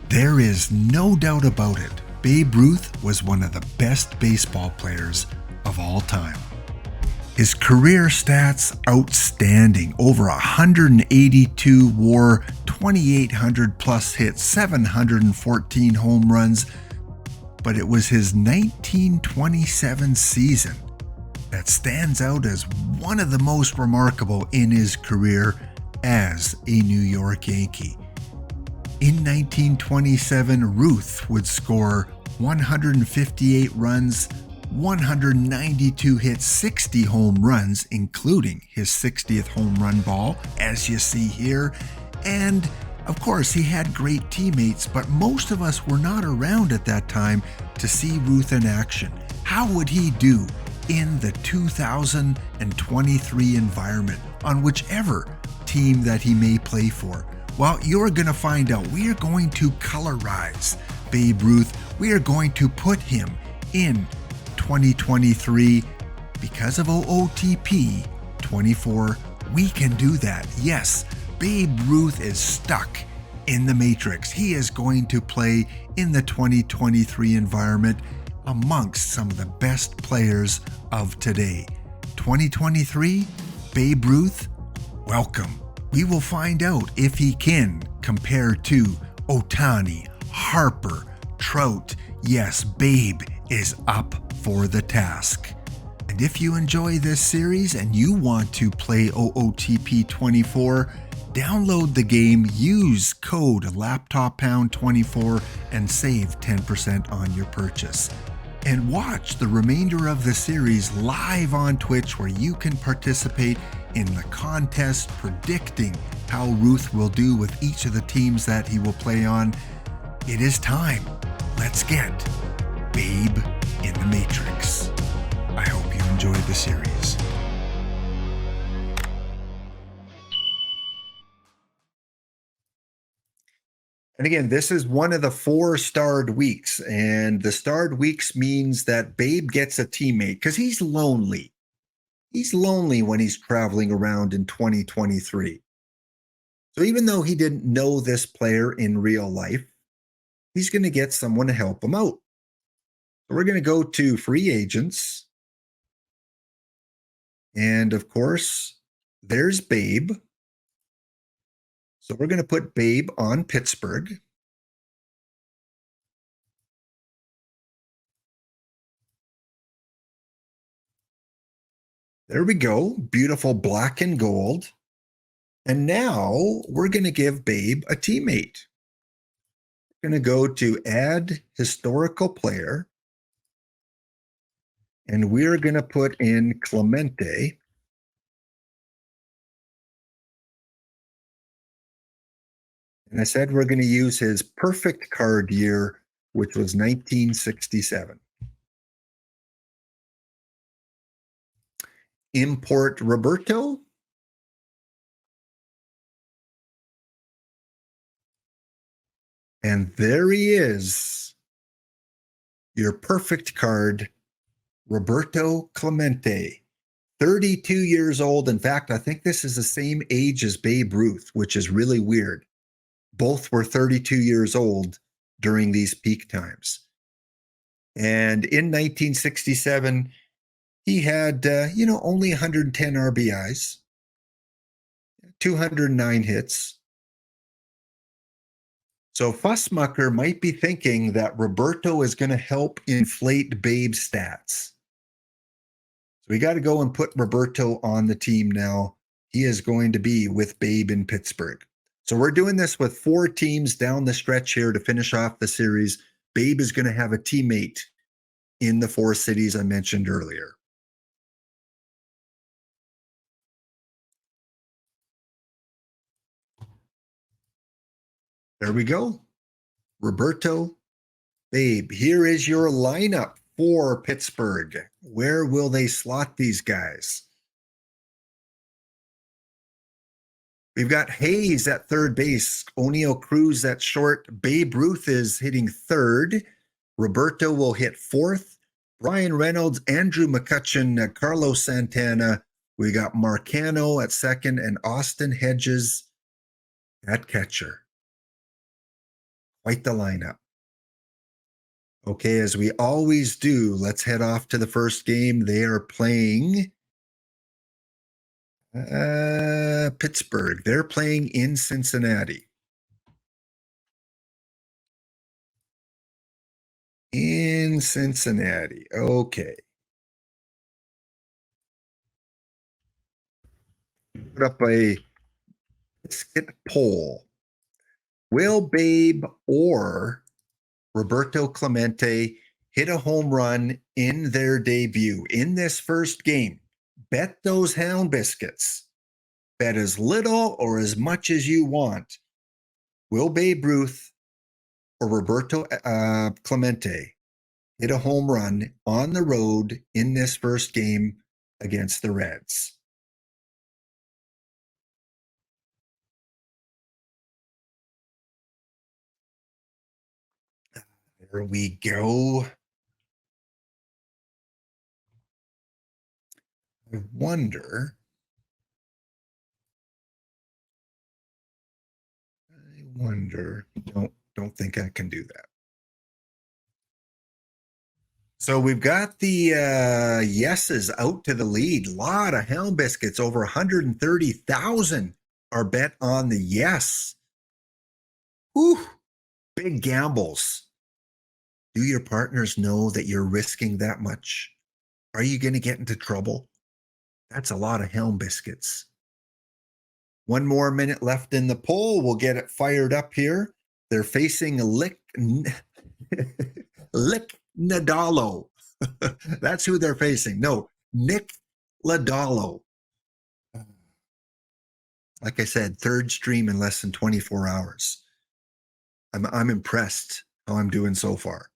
There is no doubt about it. Babe Ruth was one of the best baseball players of all time. His career stats outstanding. Over 182 WAR, 2,800 plus hits, 714 home runs. But it was his 1927 season that stands out as one of the most remarkable in his career as a New York Yankee. In 1927, Ruth would score 158 runs, 192 hits, 60 home runs, including his 60th home run ball, as you see here. And of course, he had great teammates, but most of us were not around at that time to see Ruth in action. How would he do in the 2023 environment on whichever team that he may play for? Well, you're going to find out. We are going to colorize Babe Ruth. We are going to put him in 2023 because of OOTP 24. We can do that. Yes, Babe Ruth is stuck in the Matrix. He is going to play in the 2023 environment amongst some of the best players of today. 2023, Babe Ruth, welcome. We will find out if he can compare to Ohtani, Harper, Trout. Yes, Babe is up for the task. And if you enjoy this series and you want to play OOTP 24, download the game, use code LAPTOPPOUND24 and save 10% on your purchase. And watch the remainder of the series live on Twitch, where you can participate in the contest predicting how Ruth will do with each of the teams that he will play on. It is time. Let's get Babe in the Matrix. I hope you enjoyed the series. And again, this is one of the 4 starred weeks. And the starred weeks means that Babe gets a teammate because he's lonely. He's lonely when he's traveling around in 2023. So even though he didn't know this player in real life, he's going to get someone to help him out. So we're going to go to free agents. And of course, there's Babe. So we're going to put Babe on Pittsburgh. There we go. Beautiful black and gold. And now we're going to give Babe a teammate. We're going to go to add historical player. And we're going to put in Clemente. And I said we're going to use his perfect card year, which was 1967. Import Roberto. And there he is. Your perfect card, Roberto Clemente. 32 years old. In fact, I think this is the same age as Babe Ruth, which is really weird. Both were 32 years old during these peak times. And in 1967, he had, only 110 RBIs, 209 hits. So Fussmucker might be thinking that Roberto is going to help inflate Babe's stats. So we got to go and put Roberto on the team now. He is going to be with Babe in Pittsburgh. So we're doing this with 4 teams down the stretch here to finish off the series. Babe is going to have a teammate in the 4 cities I mentioned earlier. There we go. Roberto, Babe. Here is your lineup for Pittsburgh. Where will they slot these guys? We've got Hayes at third base, O'Neill Cruz at short. Babe Ruth is hitting third. Roberto will hit fourth. Brian Reynolds, Andrew McCutchen, Carlos Santana. We got Marcano at second and Austin Hedges at catcher. Quite the lineup. Okay, as we always do, let's head off to the first game. They are playing Pittsburgh. They're playing in Cincinnati. In Cincinnati. Okay. Put up a biscuit poll. Will Babe or Roberto Clemente hit a home run in their debut in this first game? Bet those Hound Biscuits. Bet as little or as much as you want. Will Babe Ruth or Roberto Clemente hit a home run on the road in this first game against the Reds? There we go. I wonder. Don't think I can do that. So we've got the yeses out to the lead. A lot of Hound Biscuits, over 130,000 are bet on the yes. Whew, big gambles. Do your partners know that you're risking that much? Are you going to get into trouble? That's a lot of Hound Biscuits. One more minute left in the poll. We'll get it fired up here. They're facing Lick Nadalo. That's who they're facing. No, Nick Ladalo. Like I said, third stream in less than 24 hours. I'm impressed how I'm doing so far.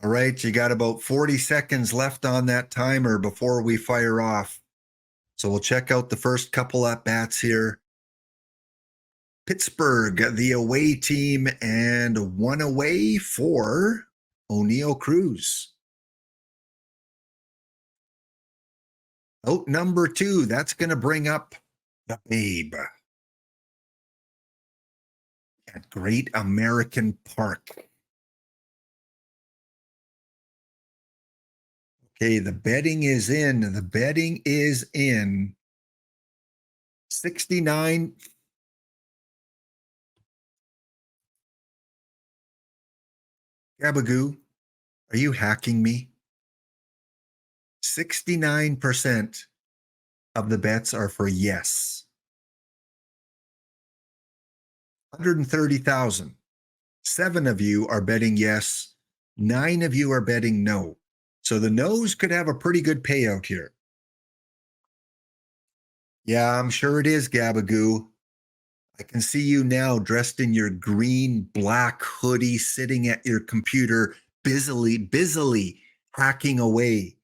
All right, you got about 40 seconds left on that timer before we fire off. So we'll check out the first couple at bats here. Pittsburgh, the away team, and one away for O'Neill Cruz. Out number 2, that's going to bring up the Babe at Great American Park. Okay, the betting is in. The betting is in. 69. Gabagoo, are you hacking me? 69% of the bets are for yes. 130,000. 7 of you are betting yes. 9 of you are betting no. So the no's could have a pretty good payout here. Yeah, I'm sure it is, Gabagoo. I can see you now dressed in your green black hoodie, sitting at your computer, busily hacking away,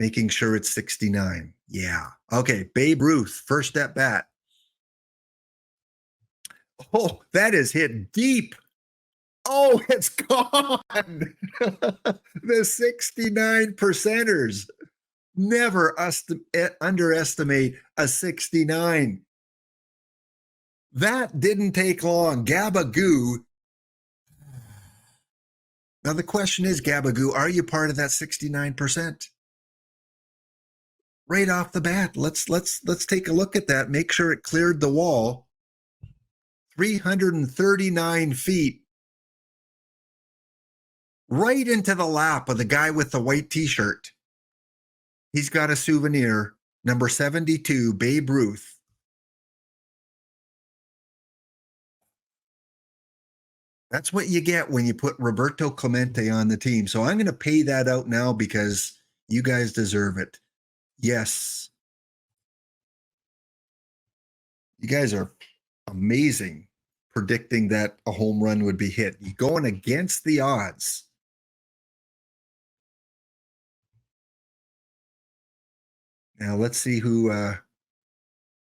making sure it's 69. Yeah. Okay, Babe Ruth, first at bat. Oh, that is hit deep. Oh, it's gone. The 69 percenters. Never underestimate a 69. That didn't take long. Gabagoo. Now the question is, Gabagoo, are you part of that 69%? Right off the bat, let's take a look at that. Make sure it cleared the wall. 339 feet. Right into the lap of the guy with the white t-shirt. He's got a souvenir, number 72, Babe Ruth. That's what you get when you put Roberto Clemente on the team. So I'm going to pay that out now because you guys deserve it. Yes. You guys are amazing predicting that a home run would be hit. You're going against the odds. Now let's see who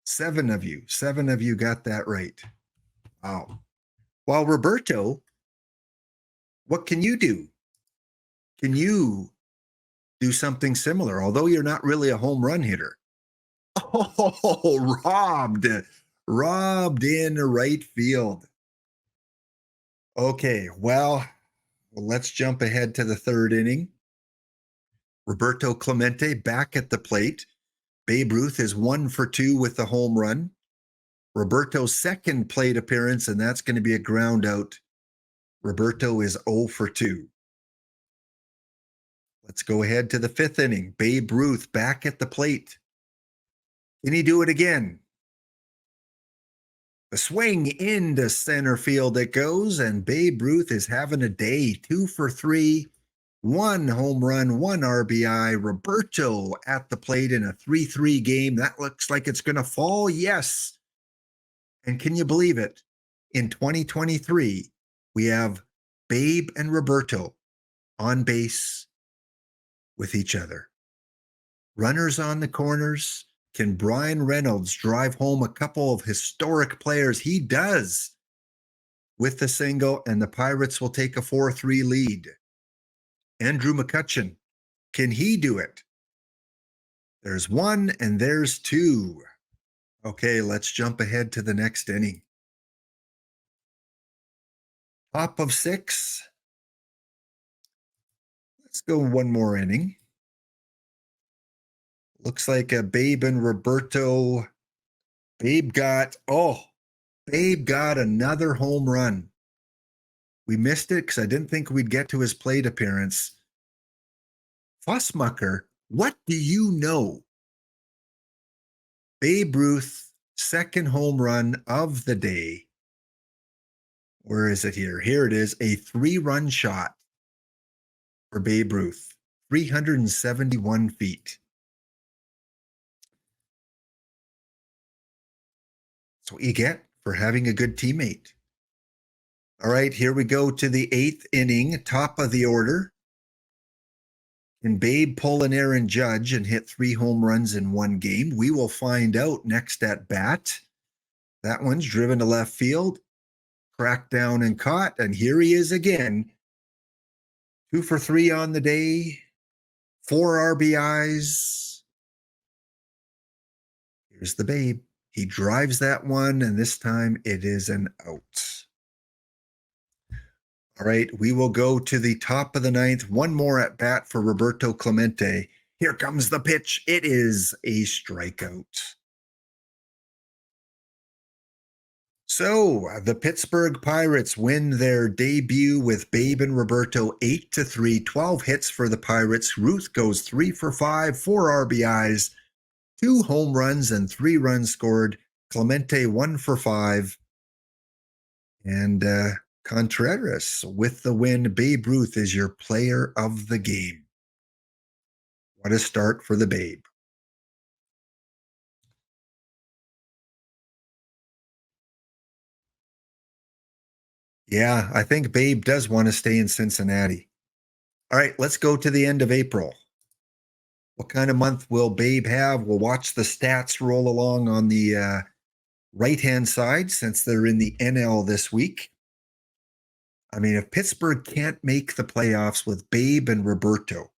7 of you got that right. Wow. Well, Roberto, what can you do? Can you do something similar? Although you're not really a home run hitter. Oh, robbed. Robbed in right field. Okay, well, let's jump ahead to the third inning. Roberto Clemente back at the plate. Babe Ruth is 1 for 2 with the home run. Roberto's second plate appearance, and that's going to be a ground out. Roberto is 0 for 2. Let's go ahead to the fifth inning. Babe Ruth back at the plate. Can he do it again? The swing into center field it goes, and Babe Ruth is having a day. 2 for 3, 1 home run, 1 RBI. Roberto at the plate in a 3-3 game. That looks like it's going to fall. Yes. And can you believe it? In 2023, we have Babe and Roberto on base with each other. Runners on the corners. Can Brian Reynolds drive home a couple of historic players? He does with the single, and the Pirates will take a 4-3 lead. Andrew McCutchen, can he do it? There's 1 and there's 2. Okay, let's jump ahead to the next inning. Top of 6. Let's go 1 more inning. Looks like a Babe and Roberto. Babe got another home run. We missed it because I didn't think we'd get to his plate appearance. Fussmucker, what do you know? Babe Ruth, second home run of the day. Where is it here? Here it is, a 3-run shot for Babe Ruth, 371 feet. That's what you get for having a good teammate. All right, here we go to the 8th inning, top of the order. Can Babe pull an Aaron Judge and hit 3 home runs in 1 game? We will find out next at bat. That one's driven to left field, cracked down and caught, and here he is again. 2 for 3 on the day, 4 RBIs. Here's the Babe. He drives that one, and this time it is an out. All right, we will go to the top of the 9th. 1 more at bat for Roberto Clemente. Here comes the pitch. It is a strikeout. So the Pittsburgh Pirates win their debut with Babe and Roberto 8-3, 12 hits for the Pirates. Ruth goes 3 for 5, 4 RBIs, 2 home runs and 3 runs scored. Clemente 1 for 5. And Contreras with the win. Babe Ruth is your player of the game. What a start for the Babe. Yeah, I think Babe does want to stay in Cincinnati. All right, let's go to the end of April. What kind of month will Babe have? We'll watch the stats roll along on the right-hand side since they're in the NL this week. I mean, if Pittsburgh can't make the playoffs with Babe and Roberto,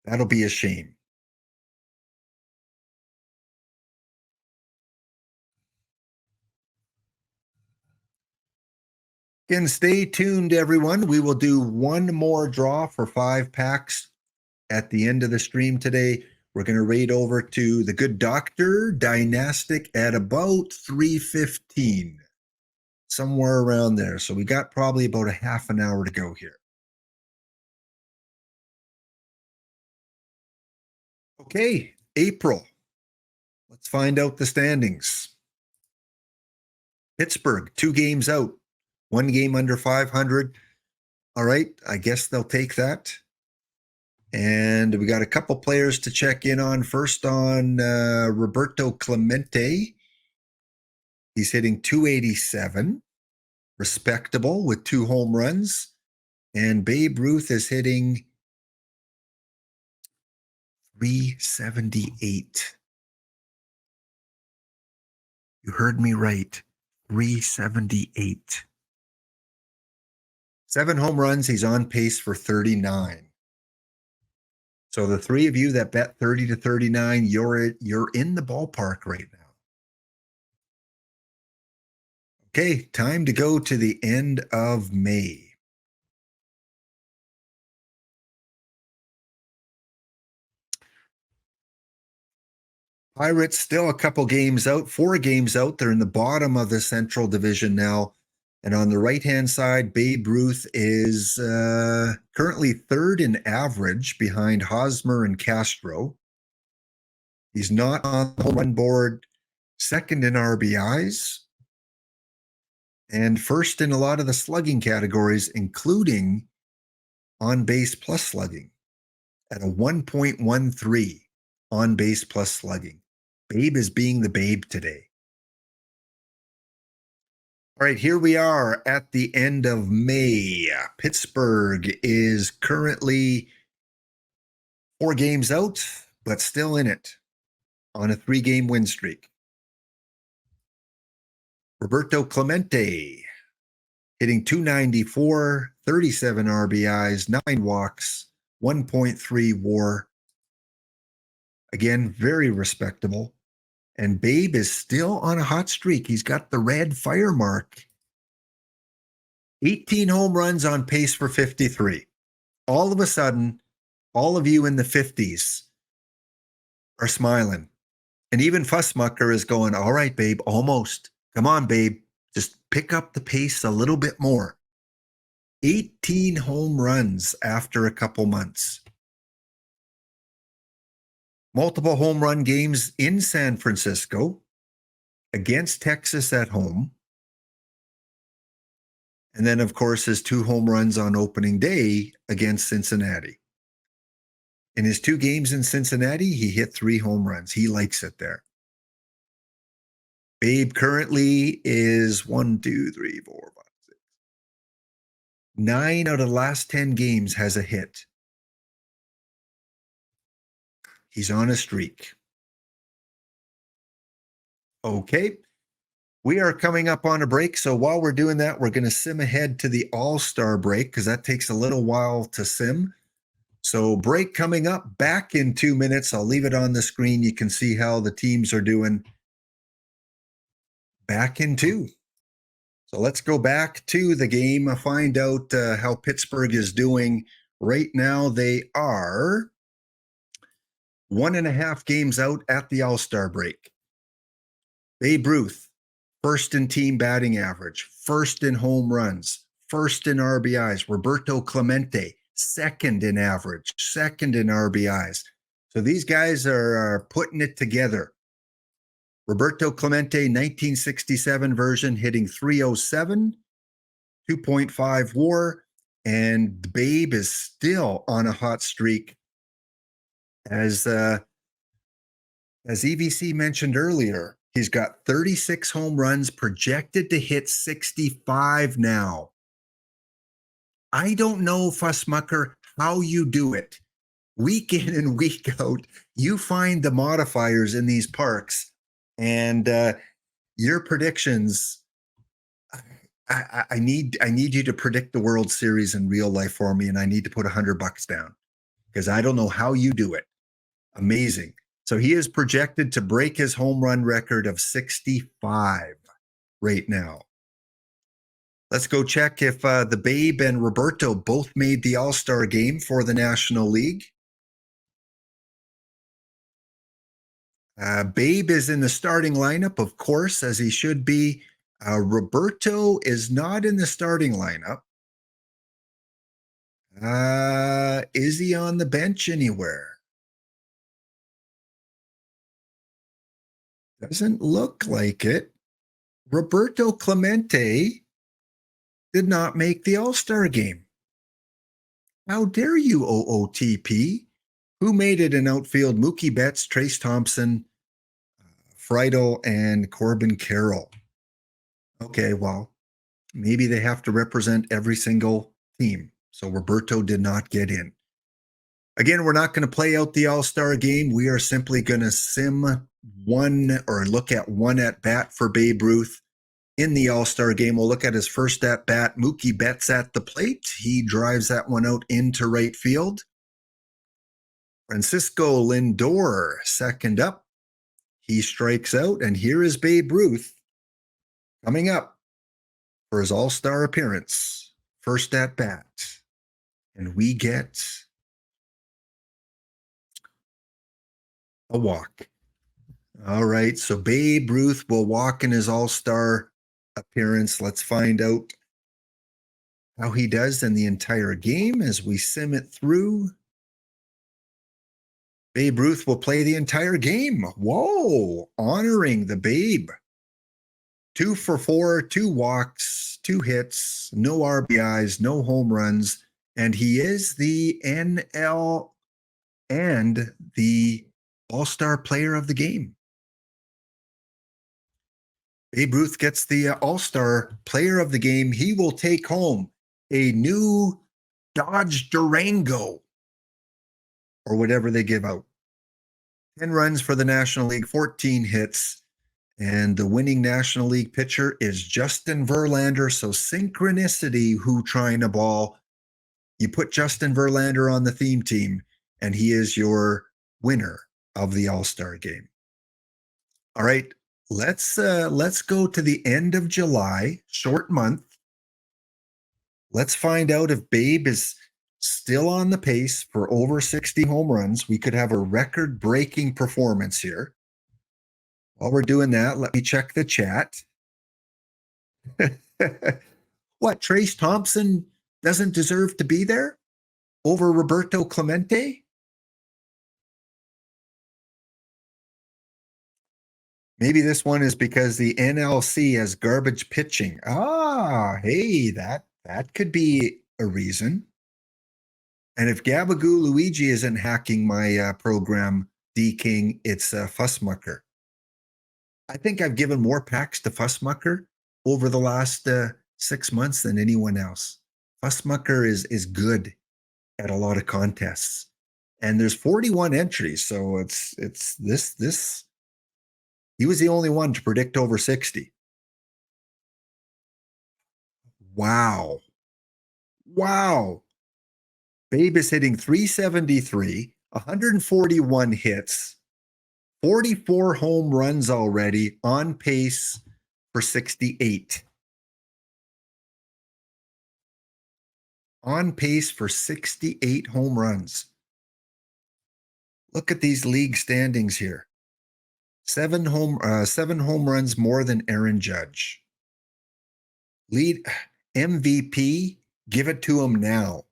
that'll be a shame. Again, stay tuned, everyone. We will do 1 more draw for 5 packs at the end of the stream today. We're going to raid over to the Good Doctor Dynastic at about 3:15, somewhere around there. So we got probably about a half an hour to go here. Okay, April. Let's find out the standings. Pittsburgh, 2 games out, 1 game under 500. All right, I guess they'll take that. And we got a couple players to check in on. First on Roberto Clemente. He's hitting 287, respectable with 2 home runs. And Babe Ruth is hitting 378. You heard me right, 378. 7 home runs, he's on pace for 39. So the 3 of you that bet 30 to 39, you're in the ballpark right now. Okay, time to go to the end of May. Pirates still a couple games out, 4 games out. They're in the bottom of the Central Division now. And on the right-hand side, Babe Ruth is currently 3rd in average behind Hosmer and Castro. He's not on the home run board, 2nd in RBIs, and 1st in a lot of the slugging categories, including on base plus slugging at a 1.13 on base plus slugging. Babe is being the Babe today. All right, here we are at the end of May. Pittsburgh is currently 4 games out, but still in it on a 3-game win streak. Roberto Clemente hitting .294, 37 RBIs, 9 walks, 1.3 WAR. Again, very respectable. And Babe is still on a hot streak. He's got the red fire mark. 18 home runs on pace for 53. All of a sudden, all of you in the 50s are smiling. And even Fussmucker is going, all right, Babe, almost. Come on, Babe. Just pick up the pace a little bit more. 18 home runs after a couple months. Multiple home run games in San Francisco against Texas at home. And then, of course, his 2 home runs on opening day against Cincinnati. In his 2 games in Cincinnati, he hit 3 home runs. He likes it there. Babe currently is 1, 2, 3, 4, 5, 6. 9 out of the last 10 games has a hit. He's on a streak. Okay. We are coming up on a break. So while we're doing that, we're going to sim ahead to the All-Star break because that takes a little while to sim. So break coming up, back in 2 minutes. I'll leave it on the screen. You can see how the teams are doing. Back in 2. So let's go back to the game, find out how Pittsburgh is doing. Right now, they are 1.5 games out at the All-Star break. Babe Ruth, 1st in team batting average, 1st in home runs, 1st in RBIs. Roberto Clemente, 2nd in average, 2nd in RBIs. So these guys are putting it together. Roberto Clemente, 1967 version, hitting .307, 2.5 WAR, and Babe is still on a hot streak. As EVC mentioned earlier, he's got 36 home runs, projected to hit 65 now. I don't know, Fussmucker, how you do it. Week in and week out, you find the modifiers in these parks, and your predictions. I need you to predict the World Series in real life for me, and I need to put $100 down because I don't know how you do it. Amazing. So he is projected to break his home run record of 65 right now. Let's go check if the Babe and Roberto both made the All-Star game for the National League. Babe is in the starting lineup, of course, as he should be. Roberto is not in the starting lineup. Is he on the bench anywhere? Doesn't look like it. Roberto Clemente did not make the All-Star game. How dare you, OOTP? Who made it in outfield? Mookie Betts, Trace Thompson, Friedel, and Corbin Carroll. Okay, well, maybe they have to represent every single team. So Roberto did not get in. Again, we're not going to play out the All-Star game. We are simply going to sim one or look at one at bat for Babe Ruth in the All-Star game. We'll look at his first at bat. Mookie Betts at the plate. He drives that one out into right field. Francisco Lindor, second up. He strikes out, and here is Babe Ruth coming up. for his all-star appearance, first at bat. And we get a walk. All right, so Babe Ruth will walk in his all-star appearance. Let's find out how he does in the entire game as we sim it through. Babe Ruth will play the entire game. Whoa, honoring the Babe. 2 for 4, 2 walks, 2 hits, no RBIs, no home runs, and he is the NL and the All-Star Player of the Game. Babe Ruth gets the All-Star Player of the Game. He will take home a new Dodge Durango or whatever they give out. 10 runs for the National League, 14 hits. And the winning National League pitcher is Justin Verlander. So synchronicity, who trying a ball. You put Justin Verlander on the theme team, and he is your winner of the All-Star game. All right, let's go to the end of July, short month. Let's find out if Babe is still on the pace for over 60 home runs. We could have a record-breaking performance here. While we're doing that, let me check the chat. What, Trace Thompson doesn't deserve to be there over Roberto Clemente? Maybe this one is because the NLC has garbage pitching. Hey, that could be a reason. And if Gabagoo Luigi isn't hacking my program, D-King, it's Fussmucker. I think I've given more packs to Fussmucker over the last 6 months than anyone else. Fussmucker is good at a lot of contests. And there's 41 entries, so it's this. He was the only one to predict over 60. Wow. Babe is hitting 373, 141 hits, 44 home runs already, on pace for 68. On pace for 68 home runs. Look at these league standings here. 7 home runs more than Aaron Judge. Lead MVP, give it to him now.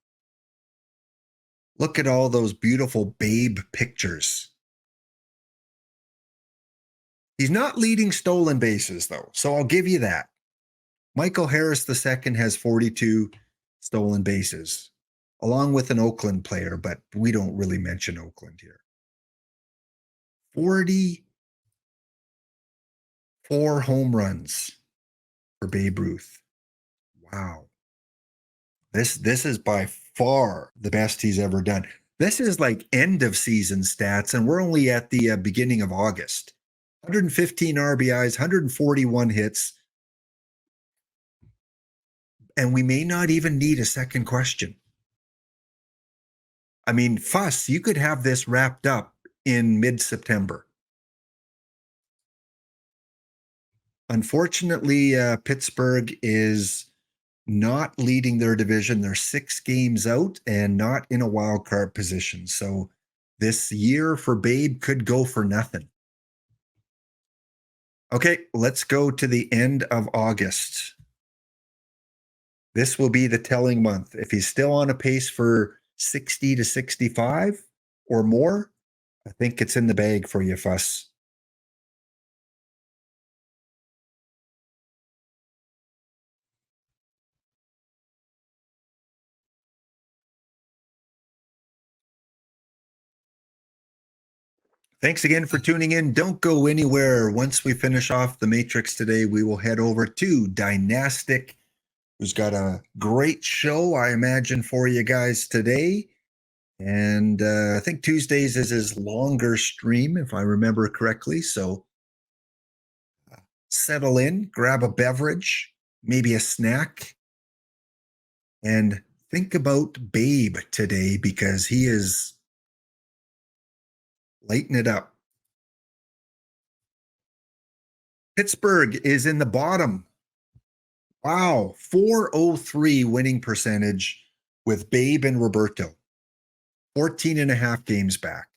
Look at all those beautiful Babe pictures. He's not leading stolen bases, though, so I'll give you that. Michael Harris II has 42 stolen bases, along with an Oakland player, but we don't really mention Oakland here. 44 home runs for Babe Ruth. Wow. This is by far the best he's ever done. This is like end of season stats, and we're only at the beginning of August. 115 RBIs, 141 hits, and we may not even need a second question. I mean, Fuss, you could have this wrapped up in mid-September. Unfortunately, Pittsburgh is not leading their division. They're 6 games out and not in a wild card position. So this year for Babe could go for nothing. Okay, let's go to the end of August. This will be the telling month. If he's still on a pace for 60 to 65 or more, I think it's in the bag for you, Fuss. Thanks again for tuning in. Don't go anywhere. Once we finish off the Matrix today, we will head over to Dynastic, who's got a great show, I imagine, for you guys today. And I think Tuesdays is his longer stream, if I remember correctly. So settle in, grab a beverage, maybe a snack, and think about Babe today because he is lighting it up. Pittsburgh is in the bottom Wow, 403 winning percentage with Babe and Roberto. 14 and a half games back.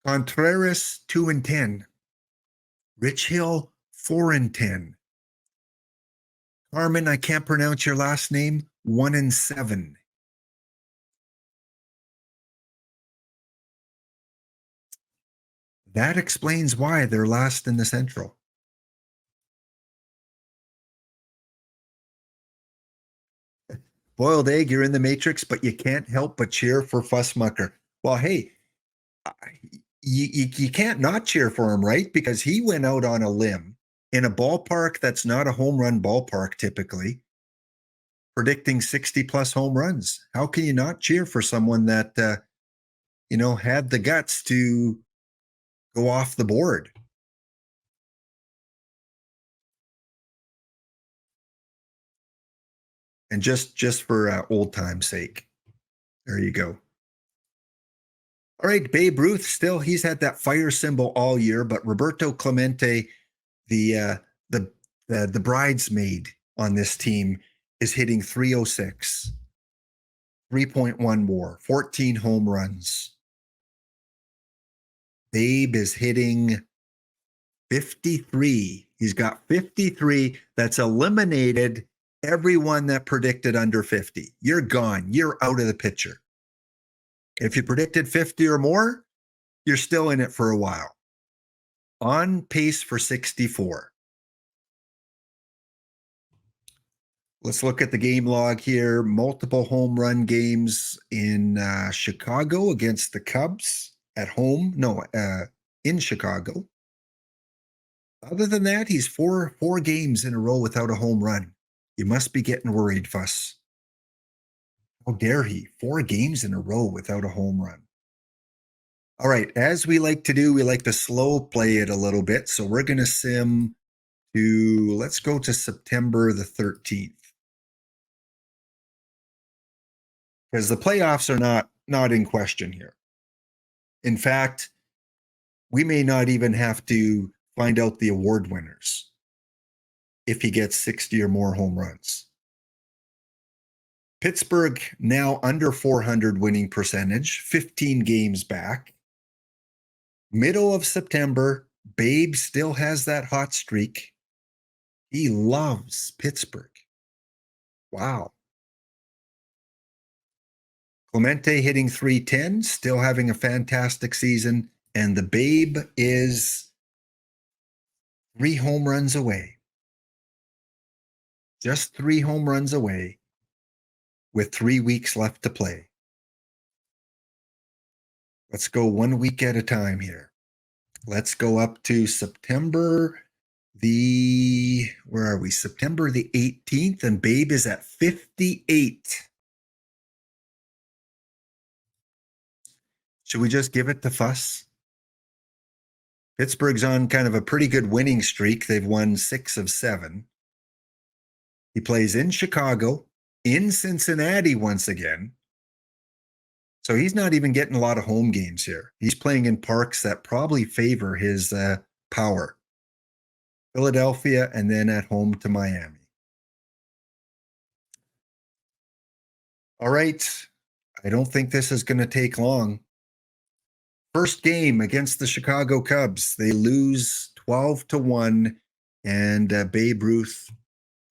Contreras, 2 and 10. Rich Hill, 4 and 10. Carmen, I can't pronounce your last name, 1 and 7. That explains why they're last in the Central. Boiled egg, you're in the Matrix, but you can't help but cheer for Fussmucker. Well, hey, you can't not cheer for him, right? Because he went out on a limb in a ballpark that's not a home run ballpark typically, predicting 60 plus home runs. How can you not cheer for someone that, had the guts to go off the board? And just for old time's sake, there you go. All right, Babe Ruth, still he's had that fire symbol all year, but Roberto Clemente, the uh, the the bridesmaid on this team, is hitting 306, 3.1 WAR, 14 home runs. Babe is hitting 53. He's got 53. That's eliminated everyone that predicted under 50. You're gone. You're out of the picture. If you predicted 50 or more, you're still in it for a while. On pace for 64. Let's look at the game log here. Multiple home run games in Chicago against the Cubs at home. No, in Chicago. Other than that, he's four games in a row without a home run. You must be getting worried, Fuss. How dare he? 4 games in a row without a home run. All right, as we like to do, we like to slow play it a little bit. So we're going to sim to, let's go to September the 13th. Because the playoffs are not in question here. In fact, we may not even have to find out the award winners if he gets 60 or more home runs. Pittsburgh now under 400 winning percentage, 15 games back. Middle of September, Babe still has that hot streak. He loves Pittsburgh. Wow. Clemente hitting 310, still having a fantastic season. And the Babe is 3 home runs away. Just 3 home runs away with 3 weeks left to play. Let's go 1 week at a time here. Let's go up to September where are we? September the 18th, and Babe is at 58. Should we just give it to Fuss? Pittsburgh's on kind of a pretty good winning streak. They've won 6 of 7. He plays in Chicago, in Cincinnati once again. So he's not even getting a lot of home games here. He's playing in parks that probably favor his power. Philadelphia, and then at home to Miami. All right. I don't think this is going to take long. First game against the Chicago Cubs. They lose 12-1, and Babe Ruth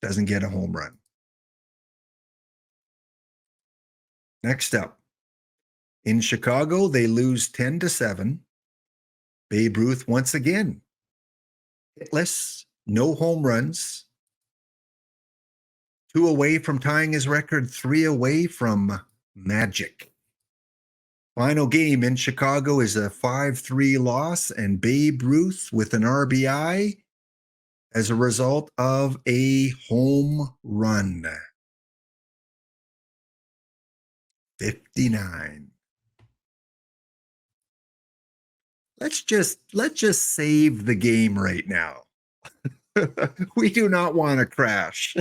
doesn't get a home run. Next up, in Chicago, they lose 10-7. Babe Ruth once again hitless, no home runs. 2 away from tying his record, 3 away from magic. Final game in Chicago is a 5-3 loss, and Babe Ruth with an RBI as a result of a home run. 59. Let's just save the game right now. We do not want to crash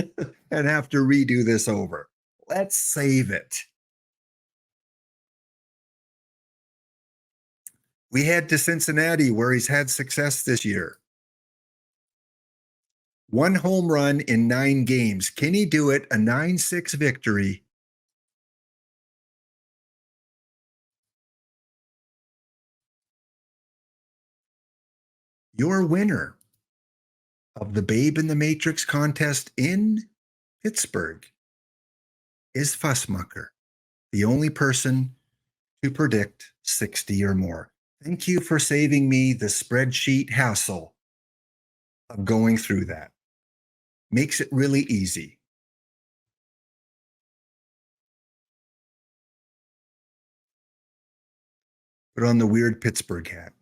and have to redo this over. Let's save it. We head to Cincinnati, where he's had success this year. One home run in 9 games. Can he do it? A 9-6 victory. Your winner of the Babe in the Matrix contest in Pittsburgh is Fussmucker, the only person to predict 60 or more. Thank you for saving me the spreadsheet hassle of going through that. Makes it really easy. Put on the weird Pittsburgh hat.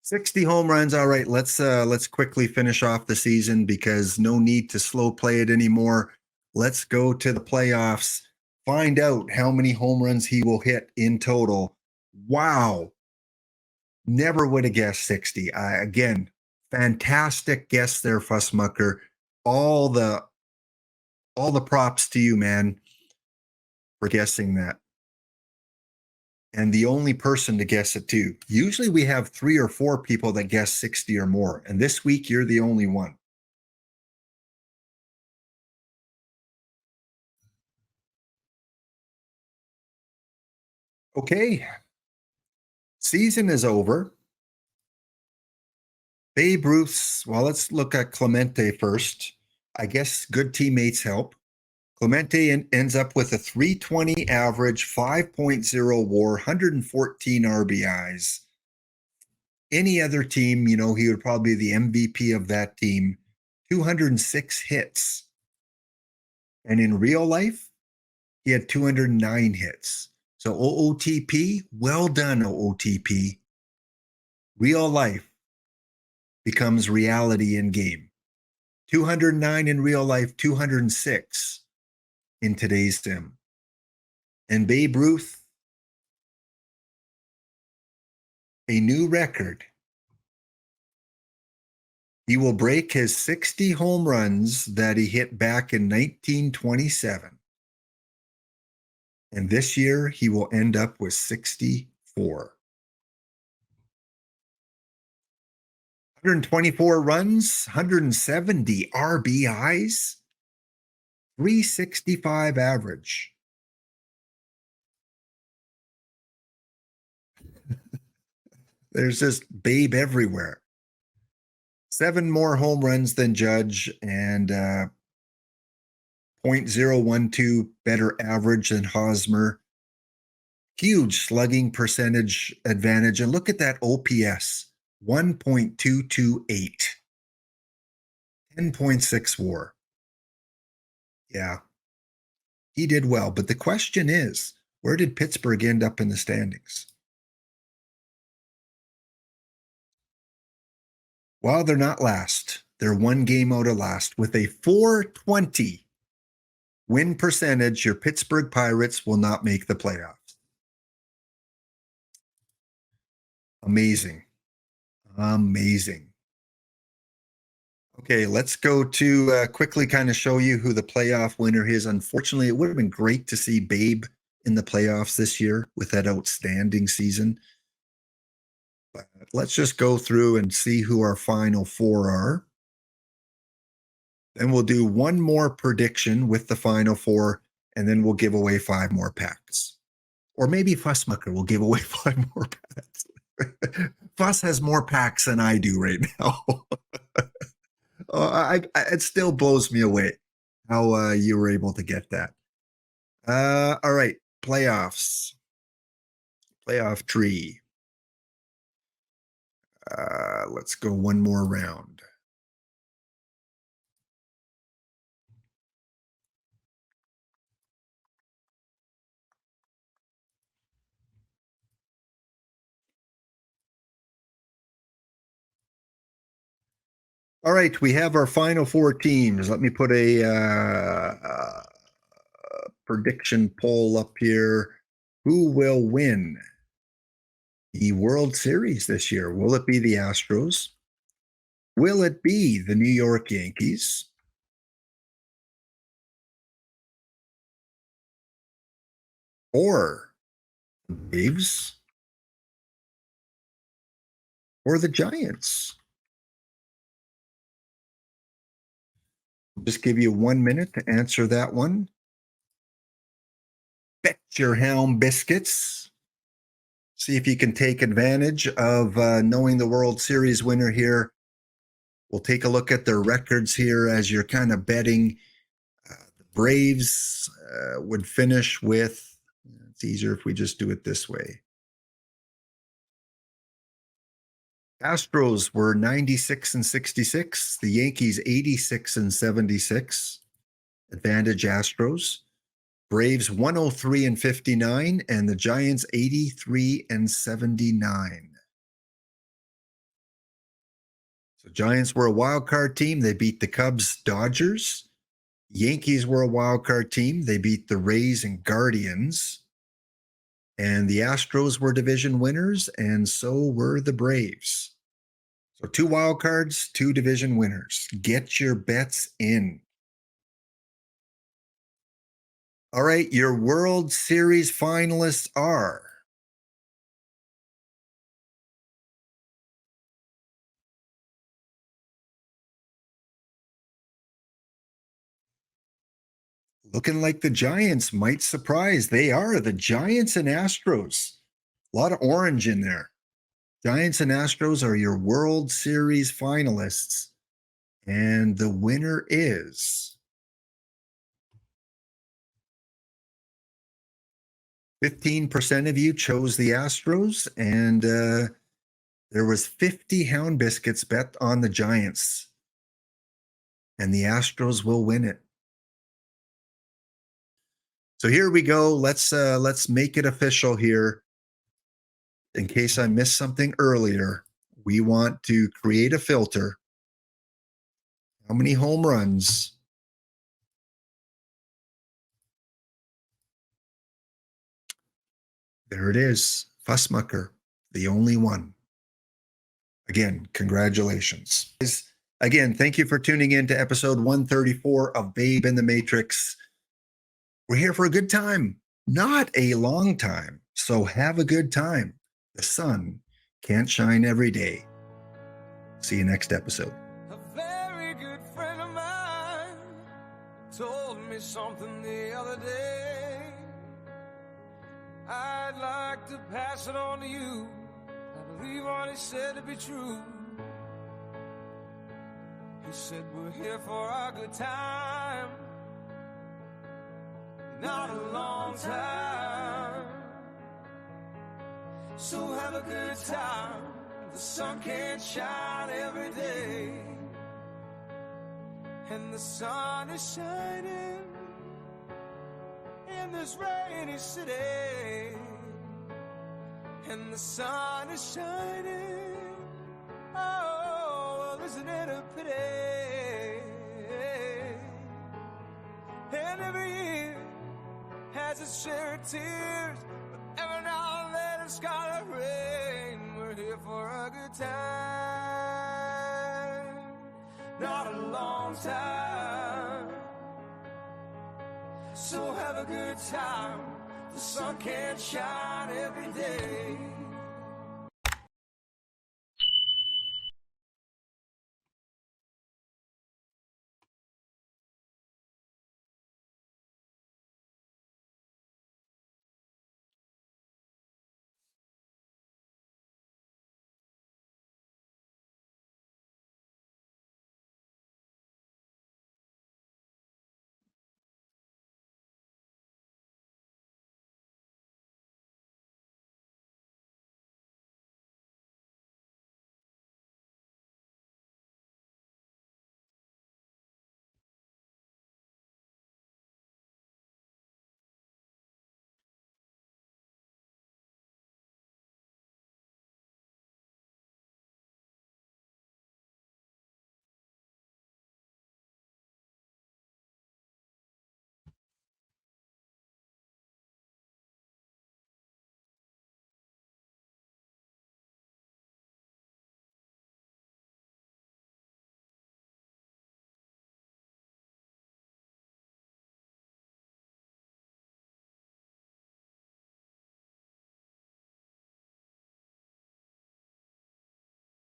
60 home runs. All right, let's quickly finish off the season because no need to slow play it anymore. Let's go to the playoffs. Find out how many home runs he will hit in total. Wow. Never would have guessed 60. Again, fantastic guess there, Fussmucker. All the all the props to you, man, for guessing that. And the only person to guess it too. Usually we have 3 or 4 people that guess 60 or more. And this week you're the only one. Okay. Season is over. Babe Ruth's, well, let's look at Clemente first. I guess good teammates help. Clemente ends up with a 320 average, 5.0 war, 114 RBIs. Any other team, he would probably be the MVP of that team. 206 hits. And in real life, he had 209 hits. So OOTP, well done, OOTP. Real life becomes reality in game. 209 in real life, 206 in today's sim. And Babe Ruth, a new record. He will break his 60 home runs that he hit back in 1927. And this year, he will end up with 64. 124 runs, 170 RBIs, 365 average. There's just Babe everywhere. 7 more home runs than Judge and 0.012 better average than Hosmer. Huge slugging percentage advantage. And look at that OPS, 1.228. 10.6 war. Yeah, he did well. But the question is, where did Pittsburgh end up in the standings? Well, they're not last. They're 1 game out of last. With a 420 win percentage, your Pittsburgh Pirates will not make the playoffs. Amazing. Amazing. Okay, let's go to quickly kind of show you who the playoff winner is. Unfortunately, it would have been great to see Babe in the playoffs this year with that outstanding season. But let's just go through and see who our final 4 are. Then we'll do one more prediction with the final 4, and then we'll give away 5 more packs. Or maybe Fussmucker will give away 5 more packs. Fuss has more packs than I do right now. It still blows me away how you were able to get that. All right, playoffs. Playoff tree. Let's go one more round. All right, we have our final 4 teams. Let me put a prediction poll up here. Who will win the World Series this year? Will it be the Astros? Will it be the New York Yankees? Or the Braves? Or the Giants? Just give you 1 minute to answer that one. Bet your Hound Biscuits. See if you can take advantage of knowing the World Series winner here. We'll take a look at their records here as you're kind of betting. The Braves would finish with, it's easier if we just do it this way. Astros were 96-66. The Yankees 86-76. Advantage Astros. Braves 103-59, and the Giants 83-79. So Giants were a wild card team. They beat the Cubs, Dodgers. Yankees were a wild card team. They beat the Rays and Guardians. And the Astros were division winners, and so were the Braves. So 2 wild cards, 2 division winners. Get your bets in. All right, your World Series finalists are looking like the Giants might surprise. They are the Giants and Astros. A lot of orange in there. Giants and Astros are your World Series finalists. And the winner is 15% of you chose the Astros, and there was 50 Hound Biscuits bet on the Giants. And the Astros will win it. So here we go. Let's make it official here. In case I missed something earlier, we want to create a filter. How many home runs? There it is. Fussmucker, the only one. Again, congratulations. Again, thank you for tuning in to episode 134 of Babe in the Matrix. We're here for a good time, not a long time. So have a good time. The sun can't shine every day. See you next episode. A very good friend of mine told me something the other day. I'd like to pass it on to you. I believe what he said to be true. He said we're here for a good time, not a long time. So have a good time. The sun can't shine every day, and the sun is shining in this rainy city, and the sun is shining. Oh, well, isn't it a pity? And every year has its share of tears, but every now and then it's gotta rain. We're here for a good time, not a long time. So have a good time. The sun can't shine every day.